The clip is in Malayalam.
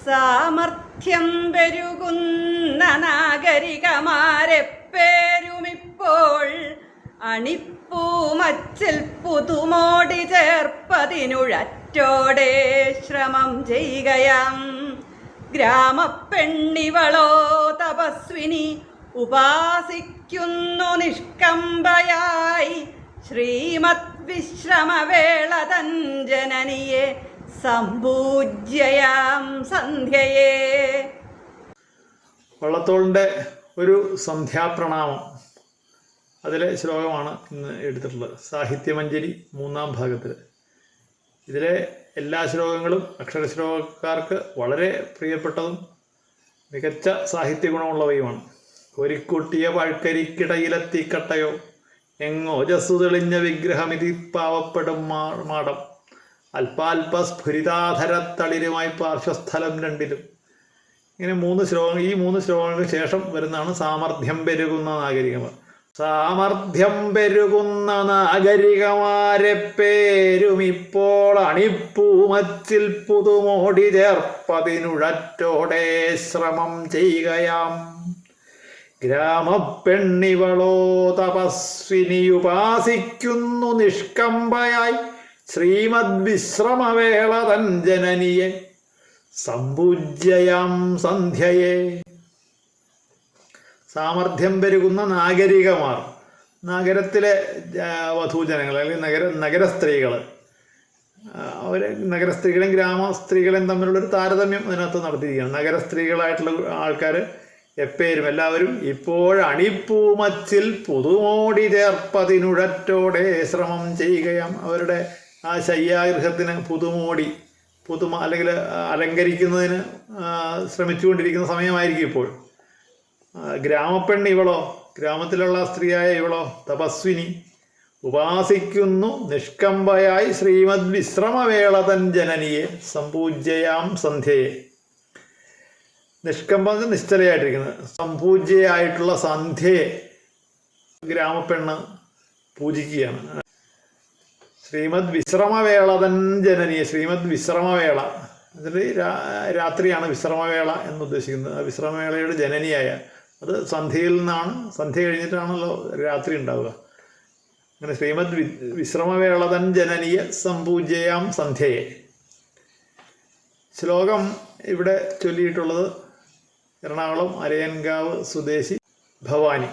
സാമർഥ്യം പെരുകുന്ന നാഗരികമാരെപ്പേരുമിപ്പോൾ അണിപ്പൂമച്ചിൽ പുതുമോടി ചേർപ്പതിനുഴറ്റോടെ ശ്രമം ചെയ്യുകയാം. ഗ്രാമപ്പെണ്ണിവളോ തപസ്വിനി ഉപാസിക്കുന്നു നിഷ്കമ്പയായി ശ്രീമദ് വിശ്രമവേള തൻ ജനനിയെ സമ്പൂജ്യയാം സന്ധ്യയെ. വള്ളത്തോളിൻ്റെ ഒരു സന്ധ്യാപ്രണാമം, അതിലെ ശ്ലോകമാണ് ഇന്ന് എടുത്തിട്ടുള്ളത്. സാഹിത്യമഞ്ജരി 3-ാം ഭാഗത്തിൽ. ഇതിലെ എല്ലാ ശ്ലോകങ്ങളും അക്ഷരശ്ലോകക്കാർക്ക് വളരെ പ്രിയപ്പെട്ടതും മികച്ച സാഹിത്യ ഗുണമുള്ളവയുമാണ്. ഒരിക്കുട്ടിയ പഴുക്കരിക്കിടയിലെത്തിക്കട്ടയോ എങ്ങോ ജസ്സു തെളിഞ്ഞ വിഗ്രഹമിതി പാവപ്പെടും മാടം അല്പാൽപ സ്ഫുരിതാധരത്തളിരുമായി പാർശ്വസ്ഥലം രണ്ടിലും. ഇങ്ങനെ 3 ശ്ലോകങ്ങൾ. ഈ 3 ശ്ലോകങ്ങൾക്ക് ശേഷം വരുന്നതാണ് സാമർഥ്യം പെരുകുന്ന നാഗരികമാർ. സാമർഥ്യം പെരുകുന്ന നാഗരികമാരെ പേരുമിപ്പോൾ അണിപ്പൂമച്ചിൽ പുതുമോടി ചേർപ്പതിനുഴറ്റോടെ ശ്രമം ചെയ്യുകയാം. ഗ്രാമപ്പെണ്ണിവളോ തപസ്വിനിയുപാസിക്കുന്നു നിഷ്കമ്പയായി ശ്രീമദ് വിശ്രമവേള തൻ ജനനിയെ സമ്പൂജ്യയാം സന്ധ്യയെ. സാമർഥ്യം പെരുകുന്ന നാഗരികമാർ, നഗരത്തിലെ വധൂജനങ്ങൾ അല്ലെങ്കിൽ നഗരസ്ത്രീകൾ. അവർ നഗരസ്ത്രീകളും ഗ്രാമസ്ത്രീകളും തമ്മിലുള്ളൊരു താരതമ്യം അതിനകത്ത് നടത്തിയിരിക്കുകയാണ്. നഗരസ്ത്രീകളായിട്ടുള്ള ആൾക്കാർ എപ്പോഴും എല്ലാവരും ഇപ്പോഴണിപ്പൂമച്ചിൽ പുതുമോടി ചേർപ്പതിനുഴറ്റോടെ ശ്രമം ചെയ്യുകയാം. അവരുടെ ആ ശയ്യാഗൃഹത്തിന് പുതുമ അല്ലെങ്കിൽ അലങ്കരിക്കുന്നതിന് ശ്രമിച്ചുകൊണ്ടിരിക്കുന്ന സമയമായിരിക്കും ഇപ്പോൾ. ഗ്രാമപ്പെണ്ണ് ഇവളോ, ഗ്രാമത്തിലുള്ള സ്ത്രീയായ ഇവളോ തപസ്വിനി ഉപാസിക്കുന്നു നിഷ്കമ്പയായി ശ്രീമദ് വിശ്രമവേള തൻ ജനനിയെ സമ്പൂജ്യയാം സന്ധ്യയെ. നിഷ്കമ്പം നിശ്ചലയായിട്ടിരിക്കുന്നത്, സമ്പൂജ്യയായിട്ടുള്ള സന്ധ്യയെ ഗ്രാമപ്പെണ്ണ് പൂജിക്കുകയാണ്. ശ്രീമദ് വിശ്രമവേള തൻ ജനനിയെ. ശ്രീമദ് വിശ്രമവേള, അതിൽ രാത്രിയാണ് വിശ്രമവേള എന്നുദ്ദേശിക്കുന്നത്. വിശ്രമവേളയുടെ ജനനിയായ, അത് സന്ധ്യയിൽ നിന്നാണ്, സന്ധ്യ കഴിഞ്ഞിട്ടാണല്ലോ രാത്രി ഉണ്ടാവുക. അങ്ങനെ ശ്രീമദ് വിശ്രമവേള തൻ ജനനിയെ സമ്പൂജ്യയാം സന്ധ്യയെ. ശ്ലോകം ഇവിടെ ചൊല്ലിയിട്ടുള്ളത് എറണാകുളം അരയൻകാവ് സ്വദേശി ഭവാനി.